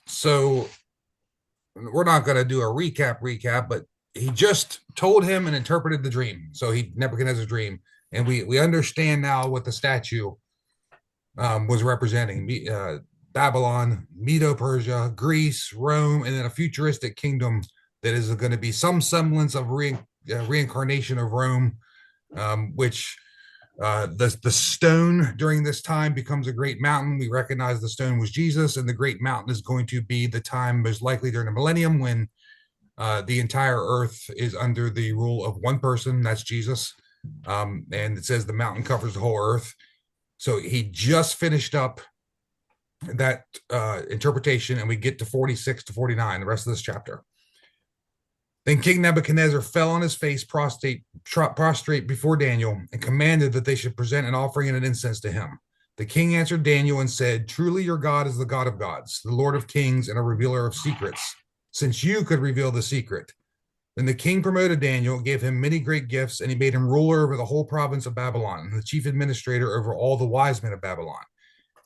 So we're not going to do a recap, but he just told him and interpreted the dream. So he Nebuchadnezzar's dream, and we understand now what the statue was representing. Babylon, Medo-Persia, Greece, Rome, and then a futuristic kingdom that is going to be some semblance of reincarnation of Rome, which the stone during this time becomes a great mountain. We recognize the stone was Jesus, and the great mountain is going to be the time most likely during the millennium when the entire earth is under the rule of one person, that's Jesus. And it says the mountain covers the whole earth. So he just finished up that interpretation, and we get to 46 to 49, the rest of this chapter. Then King Nebuchadnezzar fell on his face, prostrate before Daniel, and commanded that they should present an offering and an incense to him. The king answered Daniel and said, "Truly your God is the God of gods, the Lord of kings, and a revealer of secrets, since you could reveal the secret." Then the king promoted Daniel, gave him many great gifts, and he made him ruler over the whole province of Babylon, and the chief administrator over all the wise men of Babylon.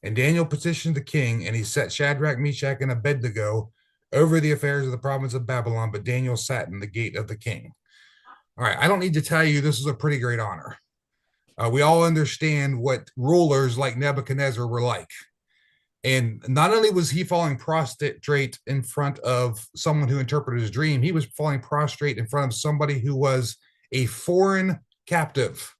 And Daniel petitioned the king, and he set Shadrach, Meshach, and Abednego over the affairs of the province of Babylon, but Daniel sat in the gate of the king. All right, I don't need to tell you this is a pretty great honor. We all understand what rulers like Nebuchadnezzar were like. And not only was he falling prostrate in front of someone who interpreted his dream, he was falling prostrate in front of somebody who was a foreign captive.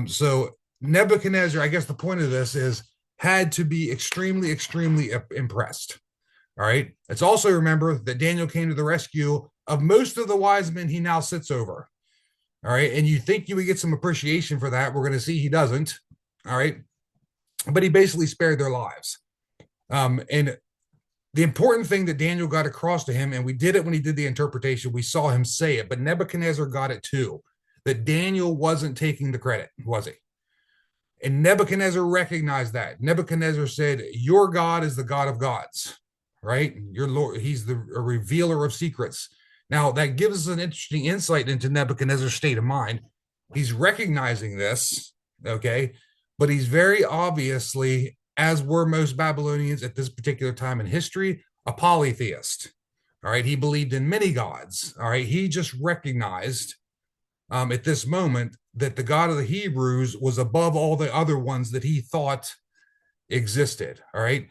So Nebuchadnezzar, I guess the point of this is, had to be extremely, extremely impressed. All right. Let's also remember that Daniel came to the rescue of most of the wise men he now sits over. All right. And you think you would get some appreciation for that. We're going to see he doesn't. All right. But he basically spared their lives. And the important thing that Daniel got across to him, and we did it when he did the interpretation, we saw him say it, but Nebuchadnezzar got it too, that Daniel wasn't taking the credit, was he? And Nebuchadnezzar recognized that. Nebuchadnezzar said, "Your God is the God of gods, right? Your Lord, he's the revealer of secrets." Now, that gives us an interesting insight into Nebuchadnezzar's state of mind. He's recognizing this, okay? But he's very obviously, as were most Babylonians at this particular time in history, a polytheist. All right. He believed in many gods. All right. He just recognized at this moment that the God of the Hebrews was above all the other ones that he thought existed. All right.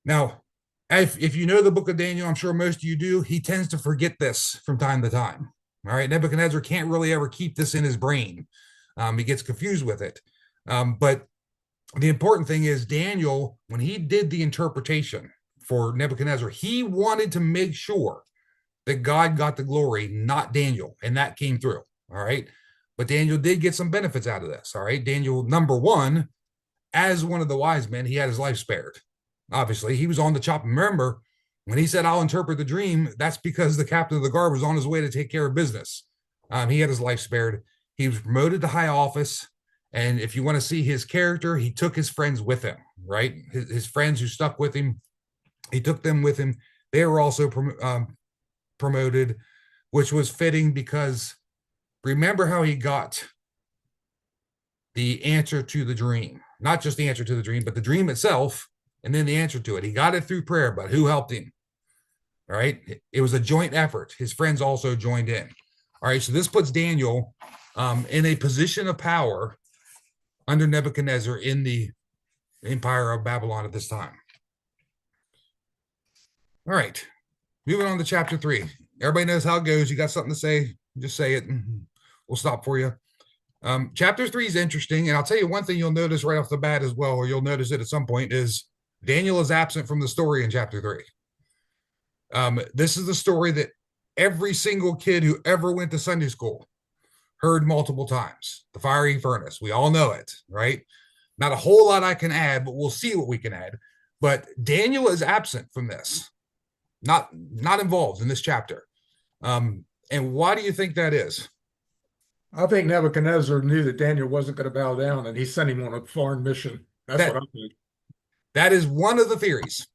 Now, if you know the book of Daniel, I'm sure most of you do, he tends to forget this from time to time. All right. Nebuchadnezzar can't really ever keep this in his brain. He gets confused with it. But the important thing is, Daniel, when he did the interpretation for Nebuchadnezzar, he wanted to make sure that God got the glory, not Daniel. And that came through. All right. But Daniel did get some benefits out of this. All right. Daniel, number one, as one of the wise men, he had his life spared. Obviously, he was on the chop. Remember, when he said, "I'll interpret the dream," that's because the captain of the guard was on his way to take care of business. He had his life spared. He was promoted to high office. And if you want to see his character, he took his friends with him, right? His friends who stuck with him, he took them with him. They were also promoted, which was fitting because remember how he got the answer to the dream. Not just the answer to the dream, but the dream itself, and then the answer to it. He got it through prayer, but who helped him? All right. It was a joint effort. His friends also joined in. All right. So this puts Daniel in a position of power under Nebuchadnezzar in the empire of Babylon at this time. All right. Moving on to chapter 3. Everybody knows how it goes. You got something to say, just say it. We'll stop for you. Chapter 3 is interesting. And I'll tell you one thing you'll notice right off the bat as well, or you'll notice it at some point, is Daniel is absent from the story in chapter 3. This is the story that every single kid who ever went to Sunday school heard multiple times. The fiery furnace. We all know it, right? Not a whole lot I can add, but we'll see what we can add. But Daniel is absent from this, not involved in this chapter. And why do you think that is? I think Nebuchadnezzar knew that Daniel wasn't going to bow down, and he sent him on a foreign mission. That's what That I think. that is one of the theories.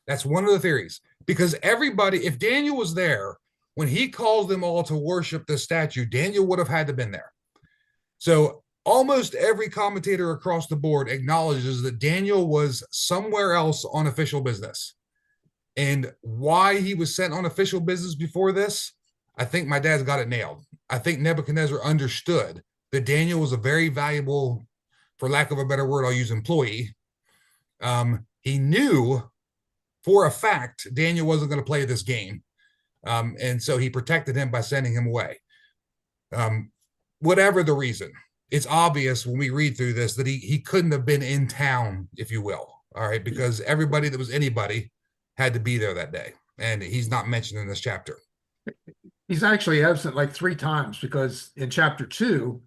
That's one of the theories. Because everybody, if Daniel was there when he calls them all to worship the statue, Daniel would have had to have been there. So almost every commentator across the board acknowledges that Daniel was somewhere else on official business. And why he was sent on official business before this, I think my dad's got it nailed. I think Nebuchadnezzar understood that Daniel was a very valuable, for lack of a better word, I'll use employee. He knew for a fact Daniel wasn't going to play this game. And so he protected him by sending him away. Um, Whatever the reason, it's obvious when we read through this that he couldn't have been in town, if you will. All right, because everybody that was anybody had to be there that day, and he's not mentioned in this chapter. He's actually absent like 3 times because in chapter 2,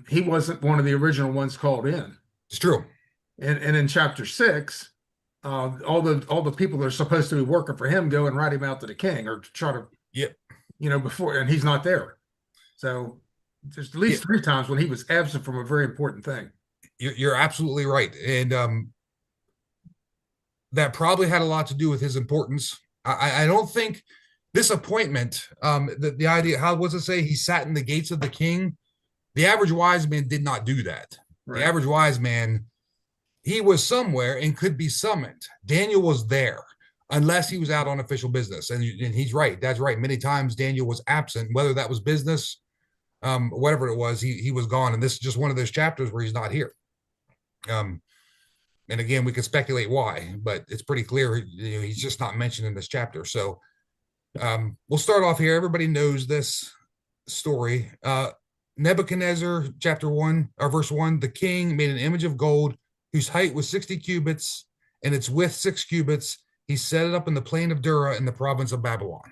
he wasn't one of the original ones called in. It's true. And in chapter 6, all the people that are supposed to be working for him go and write him out to the king or try to, Yep. before, and he's not there. So there's at least Yep. 3 times when he was absent from a very important thing. You're absolutely right, and that probably had a lot to do with his importance. I don't think this appointment, the idea, how was it say he sat in the gates of the king? The average wise man did not do that. Right. The average wise man, he was somewhere and could be summoned. Daniel was there unless he was out on official business. And he's right. That's right. Many times Daniel was absent, whether that was business, whatever it was, he was gone. And this is just one of those chapters where he's not here. And again, we could speculate why, but it's pretty clear he's just not mentioned in this chapter. So we'll start off here. Everybody knows this story. Nebuchadnezzar, chapter 1, or verse 1, the king made an image of gold whose height was 60 cubits and its width 6 cubits. He set it up in the plain of Dura in the province of Babylon.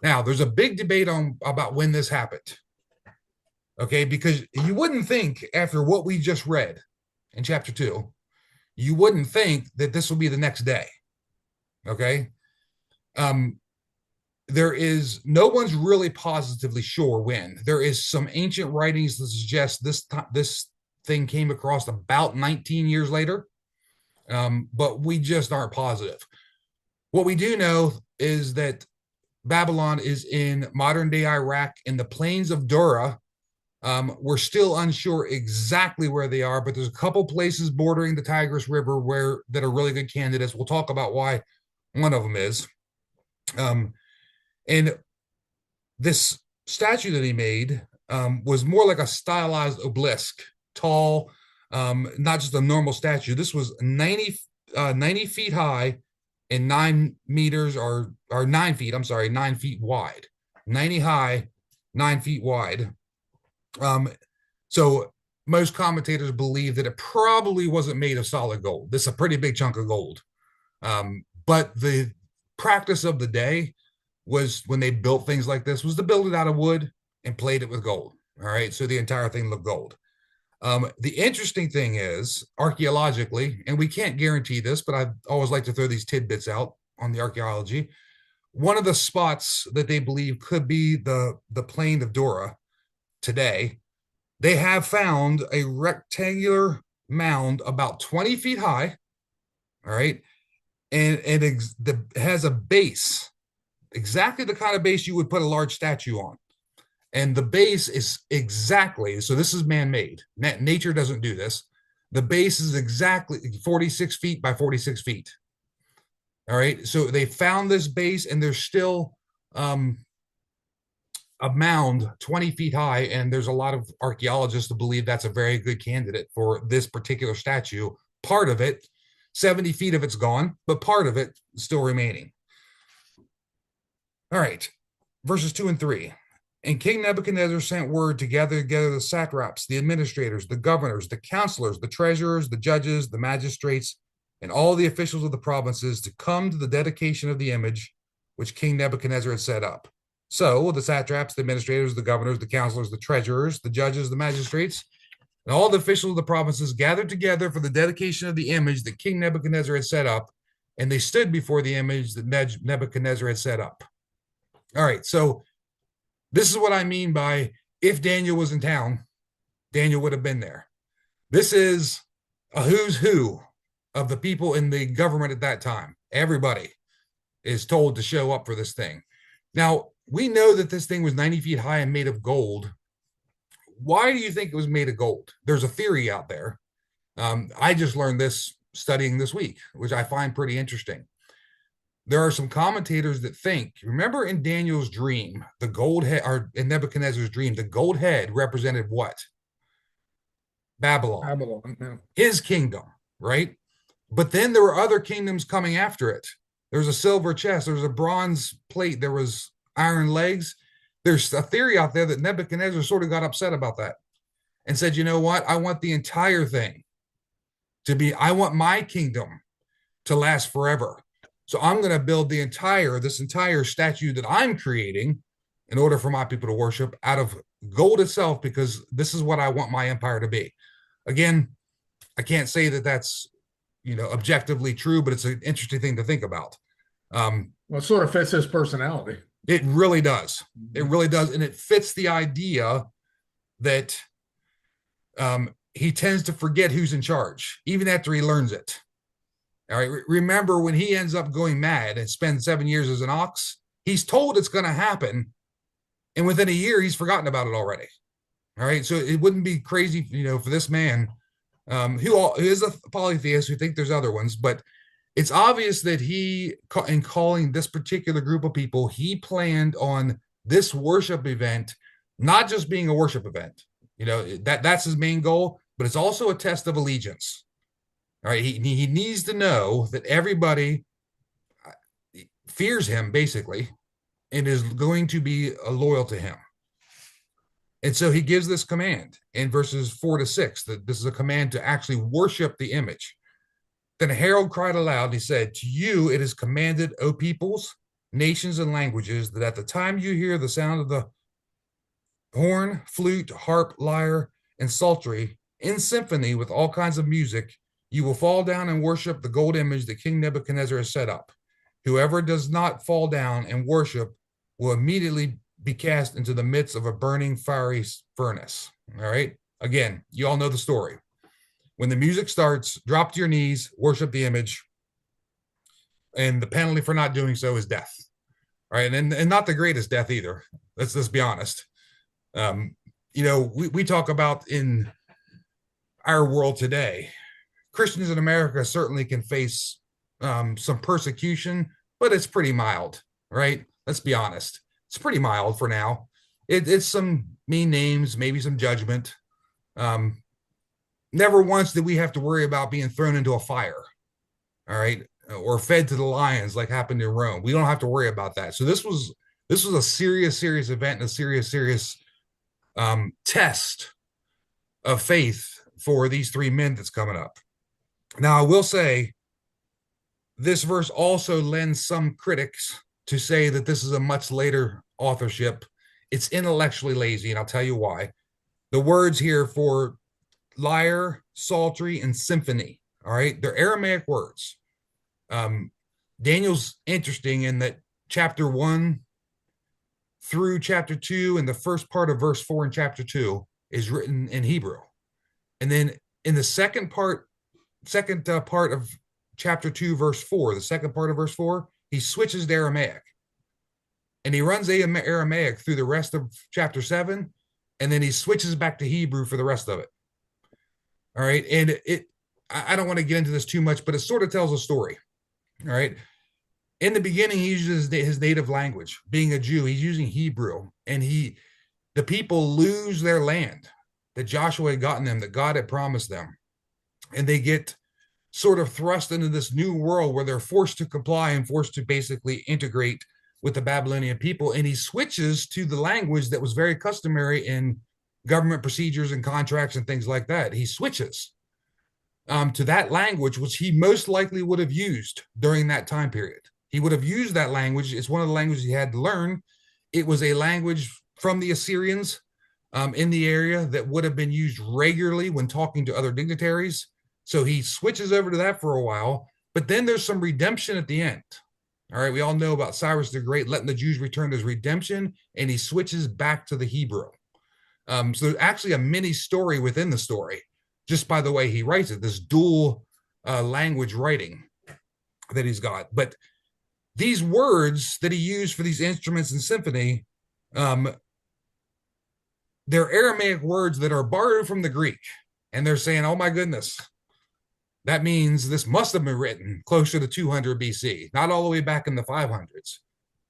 Now, there's a big debate about when this happened. Okay, because you wouldn't think after what we just read in chapter 2, you wouldn't think that this will be the next day. Okay. There is no one's really positively sure when. There is some ancient writings that suggest this thing came across about 19 years later, but we just aren't positive. What we do know is that Babylon is in modern day Iraq in the plains of Dura. We're still unsure exactly where they are, but there's a couple places bordering the Tigris River that are really good candidates. We'll talk about why one of them is. And this statue that he made was more like a stylized obelisk, tall, not just a normal statue. This was 90 feet high and 9 meters or 9 feet, 9 feet wide. 90 high, 9 feet wide. So most commentators believe that it probably wasn't made of solid gold. This is a pretty big chunk of gold. But the practice of the day was when they built things like this was to build it out of wood and plate it with gold. All right. So the entire thing looked gold. The interesting thing is archaeologically, and we can't guarantee this, but I always like to throw these tidbits out on the archaeology. One of the spots that they believe could be the plain of Dura today, they have found a rectangular mound about 20 feet high. All right. And it has a base, exactly the kind of base you would put a large statue on. And the base is exactly, so this is man-made. Nature doesn't do this. The base is exactly 46 feet by 46 feet. All right. So they found this base and there's still a mound 20 feet high. And there's a lot of archaeologists that believe that's a very good candidate for this particular statue. Part of it, 70 feet of it's gone, but part of it still remaining. All right. Verses 2 and 3. And King Nebuchadnezzar sent word to gather together the satraps, the administrators, the governors, the counselors, the treasurers, the judges, the magistrates, and all the officials of the provinces to come to the dedication of the image which King Nebuchadnezzar had set up. So the satraps, the administrators, the governors, the counselors, the treasurers, the judges, the magistrates, and all the officials of the provinces gathered together for the dedication of the image that King Nebuchadnezzar had set up, and they stood before the image that Nebuchadnezzar had set up. All right, so this is what I mean by if Daniel was in town, Daniel would have been there. This is a who's who of the people in the government at that time. Everybody is told to show up for this thing. Now, we know that this thing was 90 feet high and made of gold. Why do you think it was made of gold? There's a theory out there. I just learned this studying this week, which I find pretty interesting. there are some commentators that think, remember in Daniel's dream, the gold head, or in Nebuchadnezzar's dream, the gold head represented what? Babylon, Babylon. Yeah. his kingdom, right? But then there were other kingdoms coming after it. There was a silver chest, there was a bronze plate, there was iron legs. There's a theory out there that Nebuchadnezzar sort of got upset about that and said, you know what? I want the entire thing to be, I want my kingdom to last forever. So I'm going to build this entire statue that I'm creating in order for my people to worship out of gold itself, because this is what I want my empire to be. Again, I can't say that that's, objectively true, but it's an interesting thing to think about. Well, it sort of fits his personality. It really does. It really does. And it fits the idea that he tends to forget who's in charge, even after he learns it. All right. Remember when he ends up going mad and spends 7 years as an ox, he's told it's going to happen. And within a year, he's forgotten about it already. All right. So it wouldn't be crazy, for this man who is a polytheist, who think there's other ones, but it's obvious that in calling this particular group of people, he planned on this worship event not just being a worship event. That's his main goal, but it's also a test of allegiance. All right, he needs to know that everybody fears him, basically, and is going to be loyal to him. And so he gives this command in verses 4-6, that this is a command to actually worship the image. Then a herald cried aloud, and he said, to you it is commanded, O peoples, nations, and languages, that at the time you hear the sound of the horn, flute, harp, lyre, and psaltery, in symphony with all kinds of music, you will fall down and worship the gold image that King Nebuchadnezzar has set up. Whoever does not fall down and worship will immediately be cast into the midst of a burning fiery furnace. All right. Again, you all know the story. When the music starts, drop to your knees, worship the image, and the penalty for not doing so is death. All right. And not the greatest death either. Let's be honest. We talk about in our world today, Christians in America certainly can face some persecution, but it's pretty mild, right? Let's be honest. It's pretty mild for now. It's some mean names, maybe some judgment. Never once did we have to worry about being thrown into a fire, all right, or fed to the lions like happened in Rome. We don't have to worry about that. So this was a serious event and a serious test of faith for these three men that's coming up. Now, I will say this verse also lends some critics to say that this is a much later authorship. It's intellectually lazy, and I'll tell you why. The words here for lyre, psaltery, and symphony, all right, they're Aramaic words. Daniel's interesting in that chapter 1 through chapter 2 and the first part of verse 4 in chapter 2 is written in Hebrew. And then in the second part of chapter 2, verse 4, the second part of verse 4, he switches to Aramaic. And he runs Aramaic through the rest of chapter 7, and then he switches back to Hebrew for the rest of it. All right. And I don't want to get into this too much, but it sort of tells a story. All right. In the beginning, he uses his native language. Being a Jew, he's using Hebrew, and the people lose their land that Joshua had gotten them, that God had promised them. And they get sort of thrust into this new world where they're forced to comply and forced to basically integrate with the Babylonian people. And he switches to the language that was very customary in government procedures and contracts and things like that. He switches to that language, which he most likely would have used during that time period. He would have used that language. It's one of the languages he had to learn. It was a language from the Assyrians in the area that would have been used regularly when talking to other dignitaries. So he switches over to that for a while, but then there's some redemption at the end. All right, we all know about Cyrus the Great letting the Jews return to his redemption, and he switches back to the Hebrew. So there's actually a mini story within the story, just by the way he writes it, this dual language writing that he's got. But these words that he used for these instruments and symphony, they're Aramaic words that are borrowed from the Greek. And they're saying, oh my goodness, That means this must have been written closer to 200 BC, not all the way back in the 500s.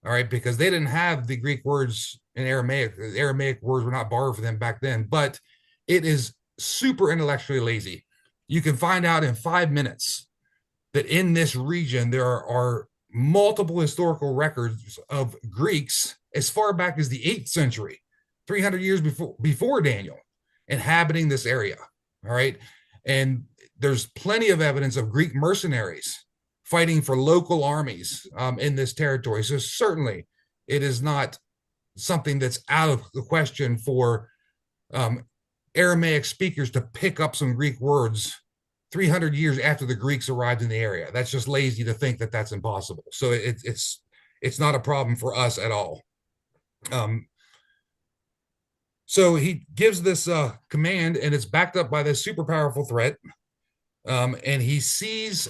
All right, because they didn't have the Greek words in Aramaic. The Aramaic words were not borrowed for them back then, but it is super intellectually lazy. You can find out in 5 minutes that in this region there are multiple historical records of Greeks as far back as the 8th century, 300 years before Daniel, inhabiting this area. All right. And there's plenty of evidence of Greek mercenaries fighting for local armies in this territory. So certainly it is not something that's out of the question for um, Aramaic speakers to pick up some Greek words 300 years after the Greeks arrived in the area. That's just lazy to think that that's impossible. So it's not a problem for us at all. Um, so he gives this command, and it's backed up by this super powerful threat. And he sees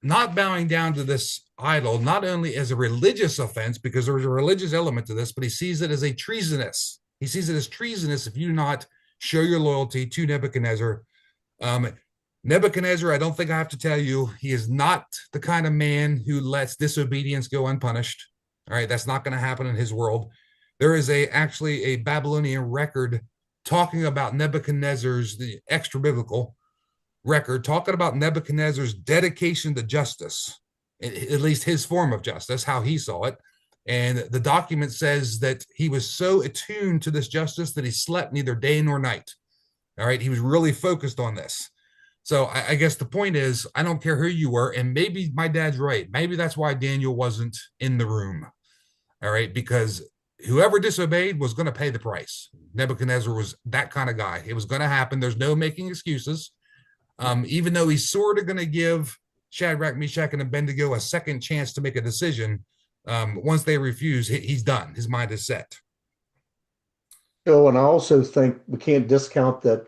not bowing down to this idol not only as a religious offense, because there's a religious element to this, but he sees it as a treasonous. He sees it as treasonous if you do not show your loyalty to Nebuchadnezzar. Nebuchadnezzar, I don't think I have to tell you, he is not the kind of man who lets disobedience go unpunished. All right, that's not going to happen in his world. There is actually a Babylonian record talking about Nebuchadnezzar's, the extra biblical record, talking about Nebuchadnezzar's dedication to justice, at least his form of justice, how he saw it. And the document says that he was so attuned to this justice that he slept neither day nor night. All right, he was really focused on this. So I guess the point is, I don't care who you were, and maybe my dad's right. Maybe that's why Daniel wasn't in the room. All right, because whoever disobeyed was going to pay the price. Nebuchadnezzar was that kind of guy. It was going to happen. There's no making excuses. Even though he's sort of going to give Shadrach, Meshach, and Abednego a second chance to make a decision, once they refuse, he's done. His mind is set. So, and I also think we can't discount that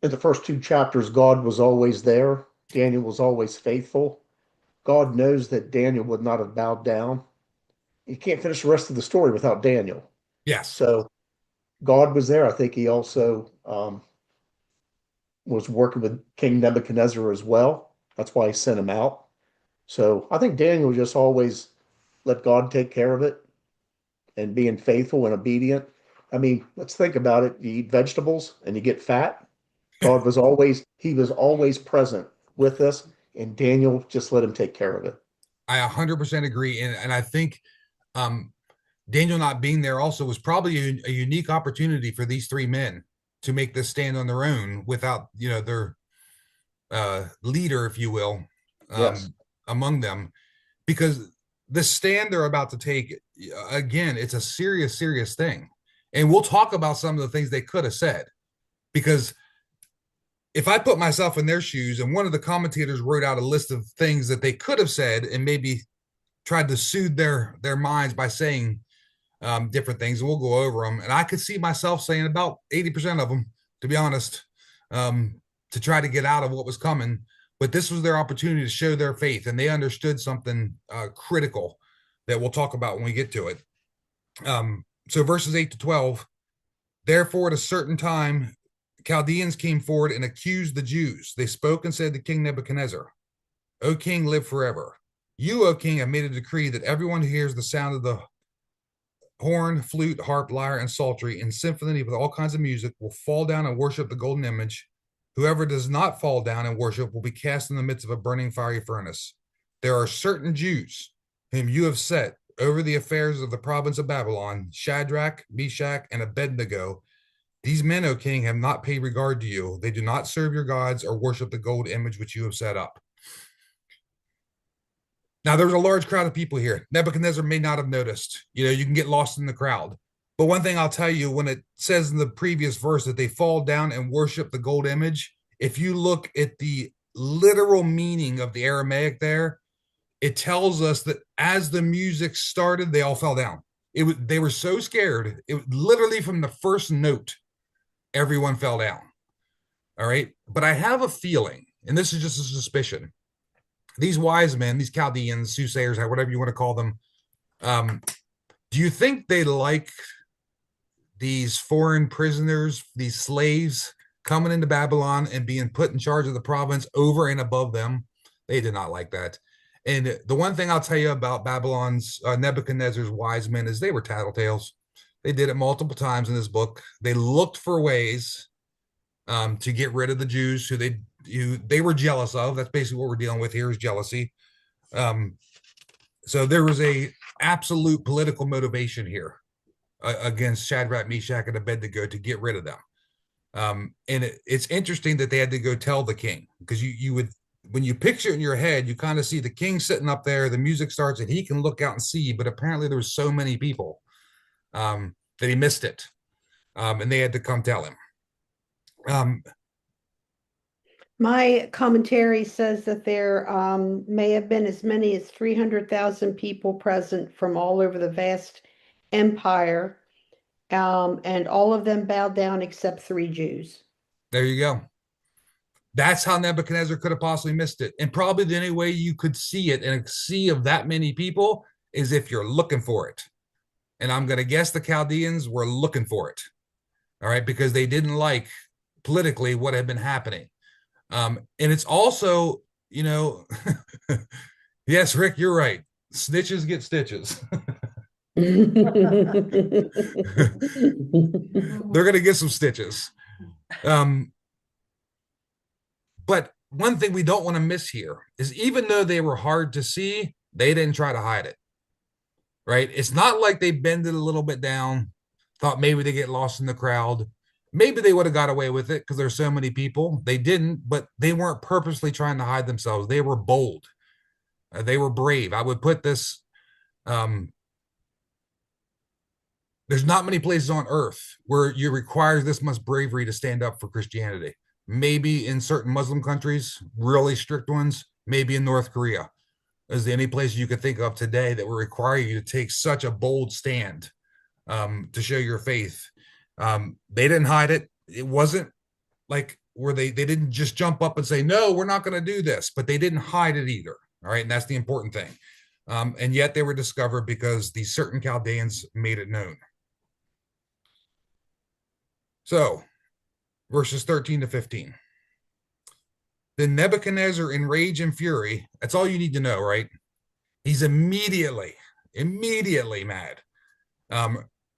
in the first two chapters, God was always there. Daniel was always faithful. God knows that Daniel would not have bowed down. You can't finish the rest of the story without Daniel. Yes. So God was there. I think he also was working with King Nebuchadnezzar as well. That's why he sent him out. So I think Daniel just always let God take care of it and being faithful and obedient. I mean, let's think about it. You eat vegetables and you get fat. He was always present with us, and Daniel just let him take care of it. I 100% agree. And I think um, Daniel not being there also was probably a unique opportunity for these three men to make this stand on their own without, their leader, if you will, Yes. among them, because the stand they're about to take, again, it's a serious, serious thing. And we'll talk about some of the things they could have said, because if I put myself in their shoes and one of the commentators wrote out a list of things that they could have said and maybe tried to soothe their minds by saying different things, and we'll go over them. And I could see myself saying about 80% of them, to be honest, to try to get out of what was coming. But this was their opportunity to show their faith, and they understood something critical that we'll talk about when we get to it. So verses 8 to 12, therefore at a certain time, Chaldeans came forward and accused the Jews. They spoke and said to King Nebuchadnezzar, O king, live forever. You, O king, have made a decree that everyone who hears the sound of the horn, flute, harp, lyre, and psaltery in symphony with all kinds of music will fall down and worship the golden image. Whoever does not fall down and worship will be cast in the midst of a burning fiery furnace. There are certain Jews whom you have set over the affairs of the province of Babylon, Shadrach, Meshach, and Abednego. These men, O king, have not paid regard to you. They do not serve your gods or worship the gold image which you have set up. Now, there's a large crowd of people here. Nebuchadnezzar may not have noticed. You can get lost in the crowd. But one thing I'll tell you, when it says in the previous verse that they fall down and worship the gold image, if you look at the literal meaning of the Aramaic there, it tells us that as the music started, they all fell down. They were so scared. It literally from the first note, everyone fell down. All right. But I have a feeling, and this is just a suspicion, these wise men, these Chaldeans, soothsayers, whatever you want to call them, do you think they like these foreign prisoners, these slaves, coming into Babylon and being put in charge of the province over and above them. They did not like that. And the one thing I'll tell you about Babylon's Nebuchadnezzar's wise men is they were tattletales. They did it multiple times in this book. They looked for ways to get rid of the Jews who they were jealous of. That's basically what we're dealing with here is jealousy. So there was a absolute political motivation here against Shadrach, Meshach, and Abednego to get rid of them. And it's interesting that they had to go tell the king, because you would, when you picture it in your head, you kind of see the king sitting up there, the music starts, and he can look out and see, but apparently there was so many people that he missed it, and they had to come tell him. My commentary says that there may have been as many as 300,000 people present from all over the vast empire, and all of them bowed down except 3 Jews. There you go. That's how Nebuchadnezzar could have possibly missed it. And probably the only way you could see it in a sea of that many people is if you're looking for it. And I'm going to guess the Chaldeans were looking for it. All right. Because they didn't like politically what had been happening. And it's also, yes, Rick, you're right. Snitches get stitches. They're going to get some stitches. But one thing we don't want to miss here is even though they were hard to see, they didn't try to hide it, right? It's not like they bended a little bit down, thought maybe they get lost in the crowd. Maybe they would have got away with it because there's so many people. They didn't, but they weren't purposely trying to hide themselves. They were bold. They were brave. I would put this, there's not many places on earth where you require this much bravery to stand up for Christianity. Maybe in certain Muslim countries, really strict ones, maybe in North Korea. Is there any place you could think of today that would require you to take such a bold stand to show your faith? They didn't hide it. It wasn't like where they didn't just jump up and say, no, we're not going to do this, but they didn't hide it either. All right. And that's the important thing. And yet they were discovered because these certain Chaldeans made it known. So verses 13 to 15. Then Nebuchadnezzar in rage and fury, that's all you need to know, right? He's immediately mad,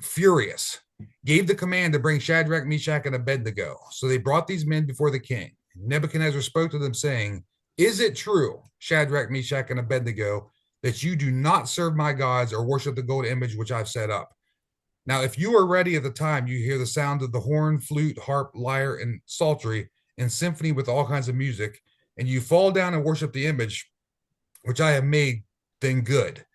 furious, gave the command to bring Shadrach, Meshach, and Abednego. So they brought these men before the king. Nebuchadnezzar spoke to them saying, is it true, Shadrach, Meshach, and Abednego, that you do not serve my gods or worship the golden image which I've set up? Now, if you are ready at the time, you hear the sound of the horn, flute, harp, lyre, and psaltery, and symphony with all kinds of music, and you fall down and worship the image which I have made, then good.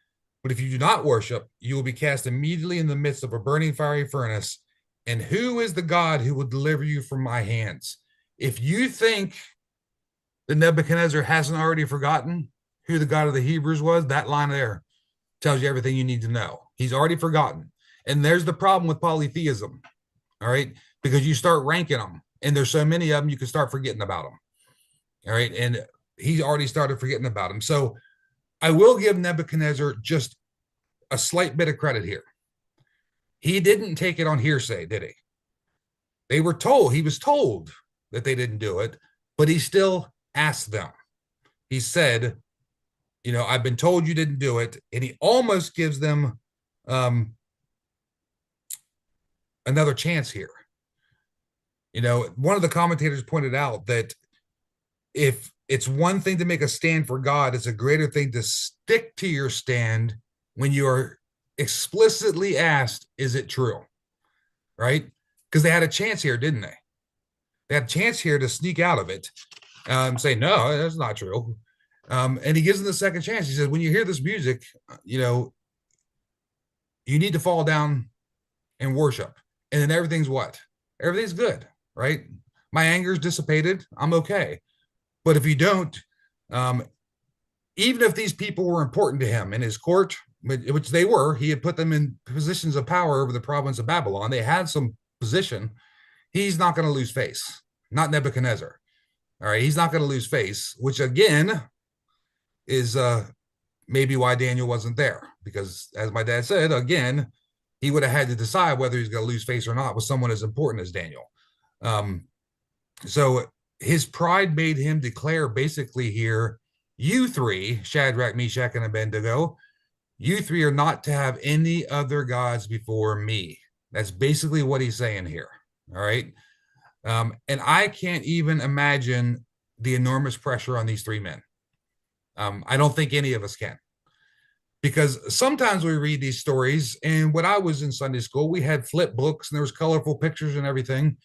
But if you do not worship, you will be cast immediately in the midst of a burning fiery furnace. And who is the God who will deliver you from my hands? If you think that Nebuchadnezzar hasn't already forgotten who the God of the Hebrews was, that line there tells you everything you need to know. He's already forgotten. And there's the problem with polytheism, all right? Because you start ranking them, and there's so many of them, you can start forgetting about them, all right? And he's already started forgetting about them. So I will give Nebuchadnezzar just a slight bit of credit here. He didn't take it on hearsay, did he? He was told that they didn't do it, but he still asked them. He said, I've been told you didn't do it. And he almost gives them another chance here. One of the commentators pointed out that if it's one thing to make a stand for God, it's a greater thing to stick to your stand when you are explicitly asked, is it true? Right? Because they had a chance here, didn't they? They had a chance here to sneak out of it, say, no, that's not true. And he gives them the second chance. He says, when you hear this music, you need to fall down and worship. And then everything's what? Everything's good, right? My anger is dissipated. I'm okay. But if you don't, even if these people were important to him in his court, which they were, he had put them in positions of power over the province of Babylon. They had some position. He's not going to lose face. Not Nebuchadnezzar. All right. He's not going to lose face, which again is maybe why Daniel wasn't there. Because as my dad said, again, he would have had to decide whether he's going to lose face or not with someone as important as Daniel. So his pride made him declare basically here, you three, Shadrach, Meshach, and Abednego, you three are not to have any other gods before me. That's basically what he's saying here. All right. And I can't even imagine the enormous pressure on these three men. I don't think any of us can. Because sometimes we read these stories, and when I was in Sunday school, we had flip books and there was colorful pictures and everything.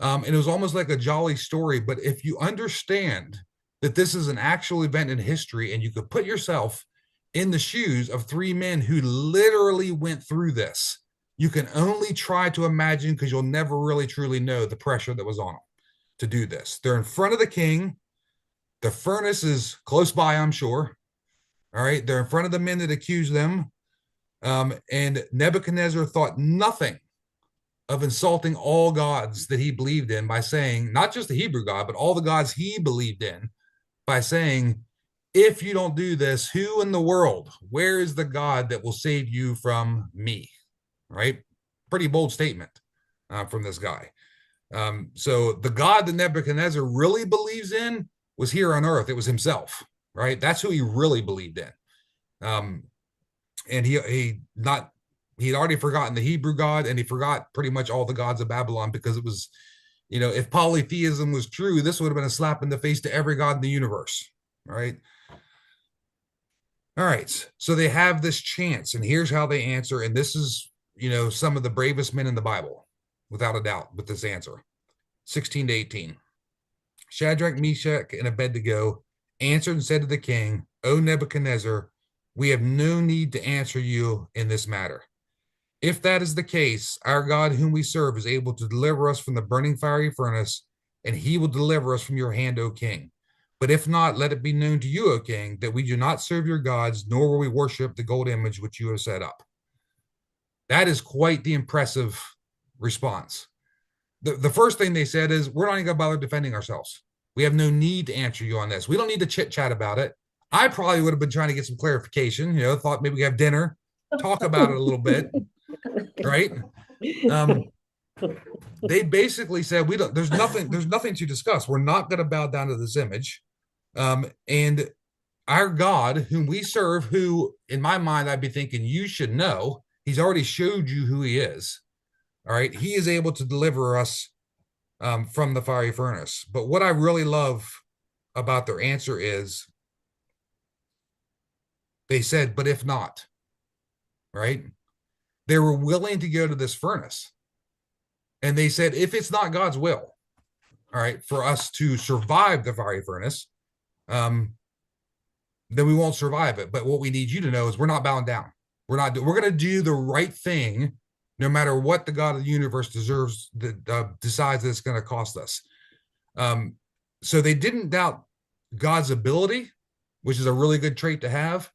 And it was almost like a jolly story. But if you understand that this is an actual event in history and you could put yourself in the shoes of three men who literally went through this, you can only try to imagine, because you'll never really truly know the pressure that was on them to do this. They're in front of the king. The furnace is close by, I'm sure. All right. They're in front of the men that accuse them. And Nebuchadnezzar thought nothing of insulting all gods that he believed in by saying, not just the Hebrew God, but all the gods he believed in, by saying, if you don't do this, who in the world, where is the God that will save you from me? Right? Pretty bold statement from this guy. So the God that Nebuchadnezzar really believes in was here on earth. It was himself, right? That's who he really believed in. And he'd already forgotten the Hebrew God, and he forgot pretty much all the gods of Babylon, because it was, if polytheism was true, this would have been a slap in the face to every god in the universe, right? All right, so they have this chance, and here's how they answer, and this is, some of the bravest men in the Bible, without a doubt, with this answer. 16 to 18. Shadrach, Meshach, and Abednego answered and said to the king, O Nebuchadnezzar, we have no need to answer you in this matter. If that is the case, our God whom we serve is able to deliver us from the burning fiery furnace, and he will deliver us from your hand, O king. But if not, let it be known to you, O king, that we do not serve your gods, nor will we worship the gold image which you have set up. That is quite the impressive response. The first thing they said is, we're not even going to bother defending ourselves. We have no need to answer you on this. We don't need to chit chat about it. I probably would have been trying to get some clarification, thought maybe we have dinner, talk about it a little bit, right? They basically said, there's nothing to discuss. We're not going to bow down to this image. And our God, whom we serve, who in my mind, I'd be thinking you should know, he's already showed you who he is. All right. He is able to deliver us from the fiery furnace. But what I really love about their answer is they said, but if not, right? They were willing to go to this furnace. And they said, if it's not God's will, all right, for us to survive the fiery furnace, then we won't survive it. But what we need you to know is we're not bound down. We're going to do the right thing, no matter what the God of the universe decides that it's going to cost us. So they didn't doubt God's ability, which is a really good trait to have.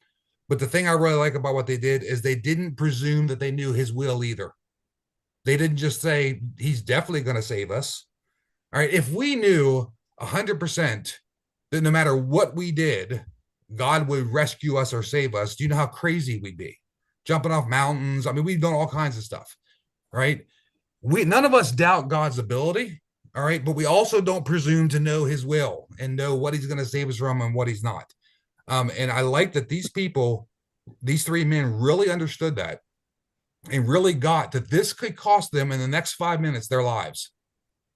But the thing I really like about what they did is they didn't presume that they knew his will either. They didn't just say, he's definitely going to save us. All right. If we knew 100% that no matter what we did, God would rescue us or save us, do you know how crazy we'd be? Jumping off mountains. I mean, we've done all kinds of stuff, right? None of us doubt God's ability. All right. But we also don't presume to know his will and know what he's going to save us from and what he's not. And I like that these three men really understood that and really got that this could cost them in the next 5 minutes their lives.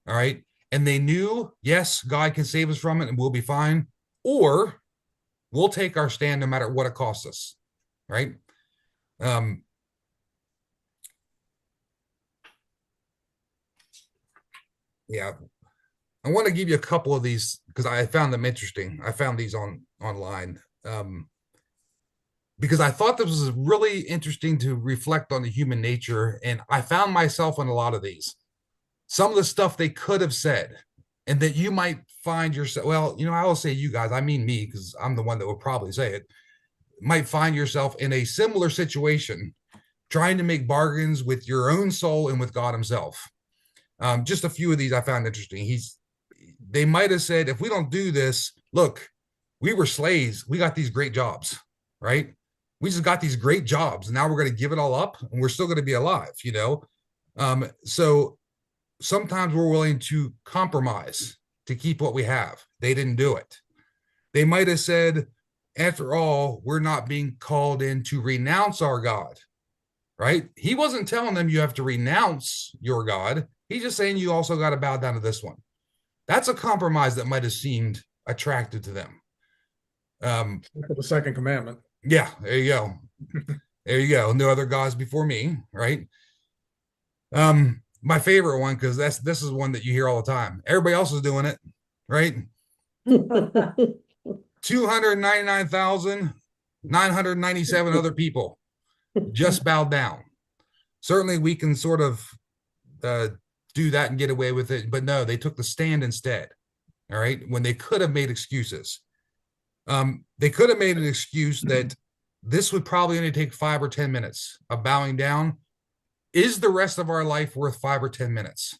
All right. And they knew, yes, God can save us from it and we'll be fine, or we'll take our stand no matter what it costs us. Right. Yeah. I want to give you a couple of these because I found them interesting. I found these online because I thought this was really interesting to reflect on the human nature. And I found myself in a lot of these. Some of the stuff they could have said, and that you might find yourself, well, I will say you guys, I mean me, because I'm the one that would probably say it, might find yourself in a similar situation, trying to make bargains with your own soul and with God himself. Just a few of these I found interesting. They might have said, if we don't do this, look, we were slaves. We got these great jobs, right? We just got these great jobs. And now we're going to give it all up and we're still going to be alive, So sometimes we're willing to compromise to keep what we have. They didn't do it. They might have said, after all, we're not being called in to renounce our God, right? He wasn't telling them you have to renounce your God. He's just saying you also got to bow down to this one. That's a compromise that might have seemed attractive to them. The second commandment. Yeah, there you go. There you go. No other gods before me, right? My favorite one, because this is one that you hear all the time. Everybody else is doing it, right? 299,997 other people just bowed down. Certainly we can sort of do that and get away with it, but no, they took the stand instead. All right, when they could have made excuses. They could have made an excuse that this would probably only take 5 or 10 minutes of bowing down. Is the rest of our life worth 5 or 10 minutes?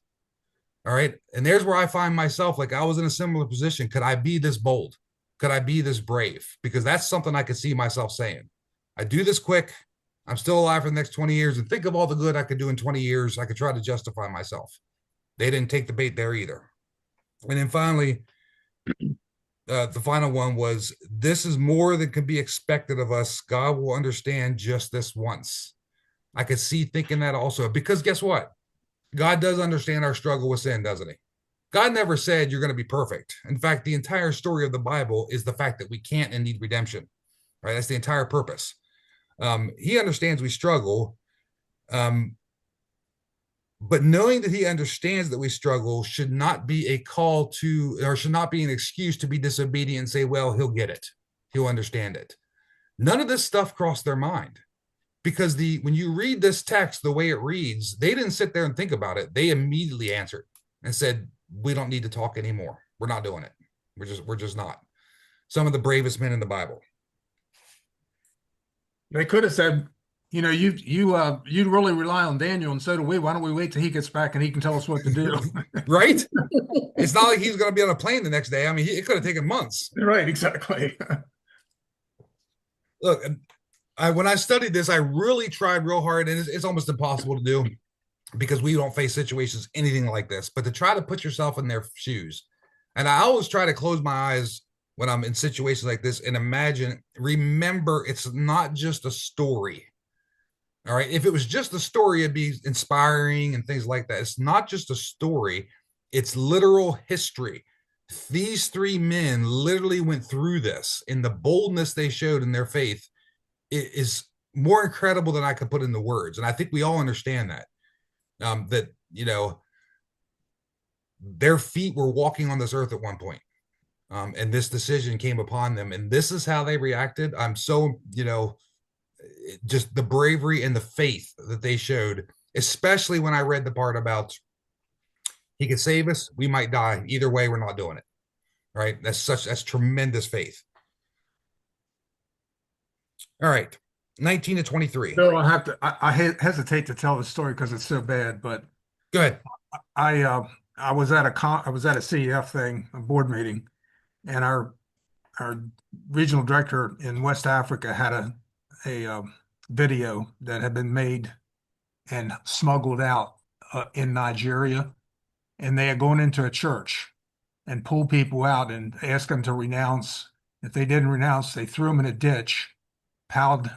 All right. And there's where I find myself, like I was in a similar position. Could I be this bold? Could I be this brave? Because that's something I could see myself saying. I do this quick. I'm still alive for the next 20 years. And think of all the good I could do in 20 years. I could try to justify myself. They didn't take the bait there either. And then finally, the final one was, this is more than can be expected of us. God will understand just this once. I could see thinking that also, because guess what? God does understand our struggle with sin, doesn't he? God never said you're going to be perfect. In fact, the entire story of the Bible is the fact that we can't and need redemption, right? That's the entire purpose. He understands we struggle, but knowing that he understands that we struggle should not be a call to, or should not be an excuse to be disobedient and say, well, he'll get it. He'll understand it. None of this stuff crossed their mind, because when you read this text the way it reads, they didn't sit there and think about it. They immediately answered and said, we don't need to talk anymore. We're not doing it. We're just not. Some of the bravest men in the Bible. They could have said, you know, you really rely on Daniel, and so do we. Why don't we wait till he gets back and he can tell us what to do? Right? It's not like he's going to be on a plane the next day. I mean, it could have taken months. Right, exactly. Look, when I studied this, I really tried real hard, and it's almost impossible to do because we don't face situations anything like this, but to try to put yourself in their shoes. And I always try to close my eyes when I'm in situations like this and remember, it's not just a story. All right. If it was just a story, it'd be inspiring and things like that. It's not just a story. It's literal history. These 3 men literally went through this, and the boldness they showed in their faith is more incredible than I could put into words. And I think we all understand that, that, you know, their feet were walking on this earth at one point. And this decision came upon them, and this is how they reacted. I'm so, you know, just the bravery and the faith that they showed, especially when I read the part about he could save us, we might die. Either way, we're not doing it. Right? That's tremendous faith. All right. 19 to 23. So I hesitate to tell the story because it's so bad, but Go ahead. I was at a CEF thing, a board meeting, and our regional director in West Africa had a video that had been made and smuggled out in Nigeria, and they had gone into a church and pulled people out and asked them to renounce. If they didn't renounce, they threw them in a ditch, piled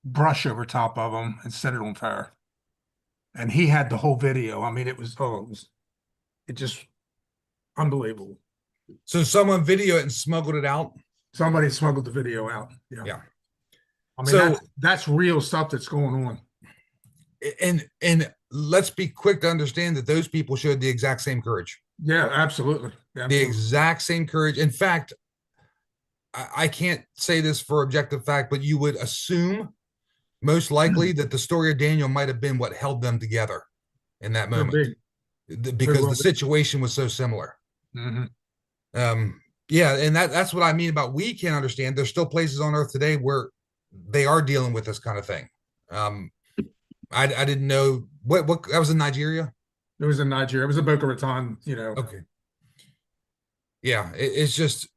brush over top of them, and set it on fire. And he had the whole video. I mean, it just unbelievable. So someone videoed it and smuggled it out. Somebody smuggled the video out. Yeah. I mean, So that's real stuff that's going on. And let's be quick to understand that those people showed the exact same courage. Yeah, absolutely. The exact same courage. In fact, I can't say this for objective fact, but you would assume most likely that the story of Daniel might have been what held them together in that moment, because the situation was so similar. Mm-hmm. Yeah, and that's what I mean about we can't understand. There's still places on earth today where they are dealing with this kind of thing. I didn't know what that was in Nigeria. It was in Nigeria. It was a Boca Raton, you know. Okay. Yeah, it's just,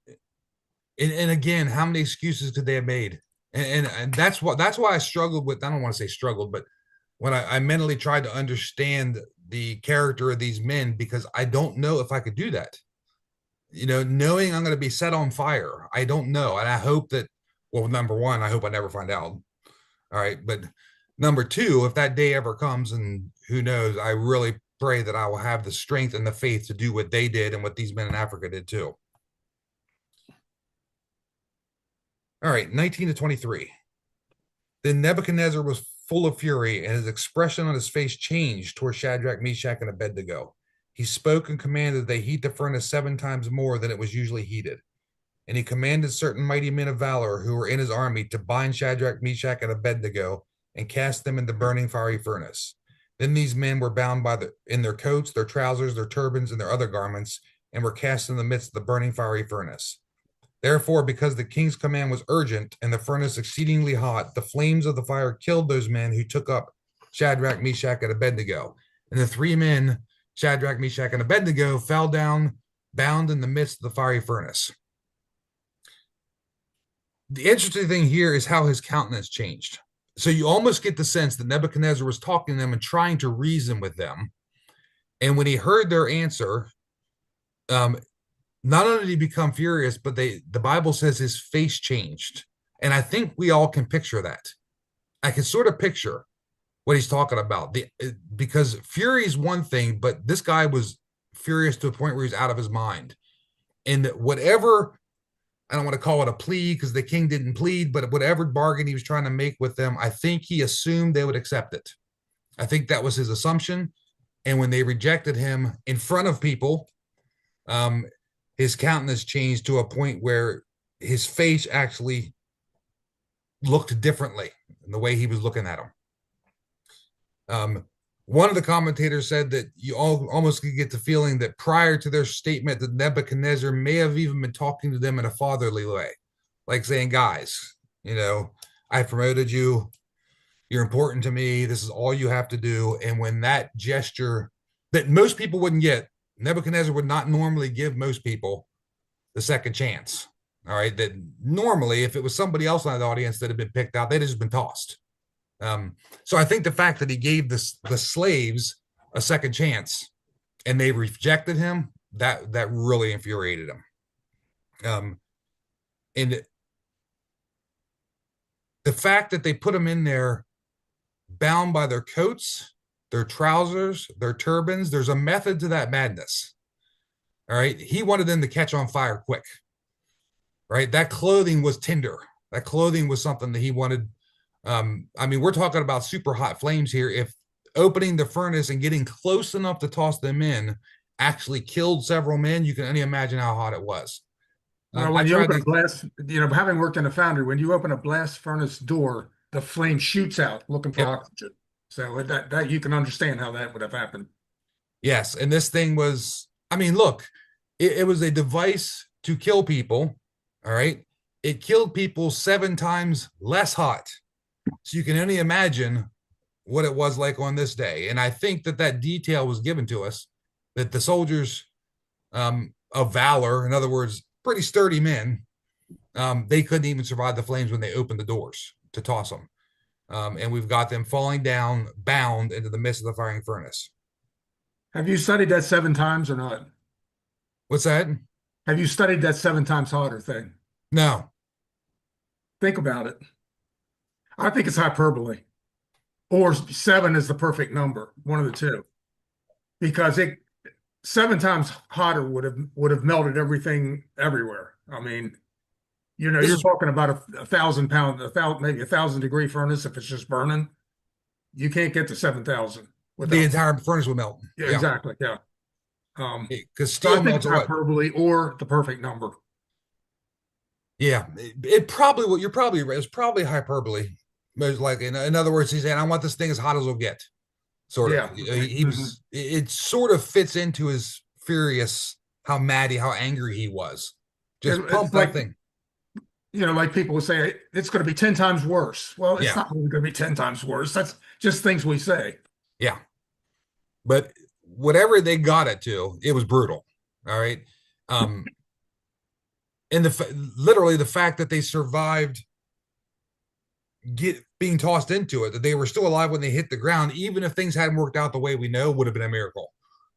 and again, how many excuses could they have made? And that's why I struggled with. I don't want to say struggled, but when I mentally tried to understand the character of these men, because I don't know if I could do that. knowing I'm going to be set on fire. I don't know. And I hope that, well, number one, I hope I never find out. All right. But number two, if that day ever comes, and who knows, I really pray that I will have the strength and the faith to do what they did and what these men in Africa did too. All right. 19 to 23. Then Nebuchadnezzar was full of fury, and his expression on his face changed toward Shadrach, Meshach, and Abednego. He spoke and commanded they heat the furnace 7 times more than it was usually heated. And he commanded certain mighty men of valor who were in his army to bind Shadrach, Meshach, and Abednego and cast them in the burning fiery furnace. Then these men were bound in their coats, their trousers, their turbans, and their other garments, and were cast in the midst of the burning fiery furnace. Therefore, because the king's command was urgent and the furnace exceedingly hot, the flames of the fire killed those men who took up Shadrach, Meshach, and Abednego. And the 3 men, Shadrach, Meshach, and Abednego, fell down, bound in the midst of the fiery furnace. The interesting thing here is how his countenance changed. So you almost get the sense that Nebuchadnezzar was talking to them and trying to reason with them. And when he heard their answer, not only did he become furious, but the Bible says his face changed. And I think we all can picture that. I can sort of picture what he's talking about. Because fury is one thing, but this guy was furious to a point where he's out of his mind. And whatever, I don't want to call it a plea because the king didn't plead, but whatever bargain he was trying to make with them, I think he assumed they would accept it. I think that was his assumption. And when they rejected him in front of people, his countenance changed to a point where his face actually looked differently in the way he was looking at them. One of the commentators said that you almost could get the feeling that prior to their statement that Nebuchadnezzar may have even been talking to them in a fatherly way, like saying, guys, I promoted you. You're important to me. This is all you have to do. And when that gesture that most people wouldn't get, Nebuchadnezzar would not normally give most people the second chance. All right. That normally, if it was somebody else in the audience that had been picked out, they'd just been tossed. So I think the fact that he gave the slaves a second chance and they rejected him, that really infuriated him. And the fact that they put him in there bound by their coats, their trousers, their turbans, there's a method to that madness. All right. He wanted them to catch on fire quick. Right. That clothing was tinder. That clothing was something that he wanted. We're talking about super hot flames here. If opening the furnace and getting close enough to toss them in actually killed several men, you can only imagine how hot it was. When you open a blast, having worked in a foundry, when you open a blast furnace door, the flame shoots out looking for oxygen. So that you can understand how that would have happened. Yes. And this thing was, look, it was a device to kill people. All right. It killed people 7 times less hot. So you can only imagine what it was like on this day. And I think that detail was given to us, that the soldiers of valor, in other words, pretty sturdy men, they couldn't even survive the flames when they opened the doors to toss them. And we've got them falling down, bound into the midst of the firing furnace. Have you studied that 7 times or not? What's that? Have you studied that 7 times hotter thing? No. Think about it. I think it's hyperbole, or 7 is the perfect number, one of the two, because 7 times hotter would have melted everything everywhere. You're talking about a 1,000 pound, maybe 1,000-degree furnace. If it's just burning, you can't get to 7,000. The entire furnace would melt. Yeah, exactly. Yeah. Because steel melts it's hyperbole or the perfect number. Yeah, it probably, you're probably right. It's probably hyperbole. Like in other words, he's saying, I want this thing as hot as it'll get. Sort of. Yeah. He was. It sort of fits into his furious, how angry he was. Just pump that thing. Like people would say, it's going to be 10 times worse. Well, it's not really going to be 10 times worse. That's just things we say. Yeah. But whatever they got it to, it was brutal. All right. And literally the fact that they survived being tossed into it, that they were still alive when they hit the ground, even if things hadn't worked out the way we know, would have been a miracle,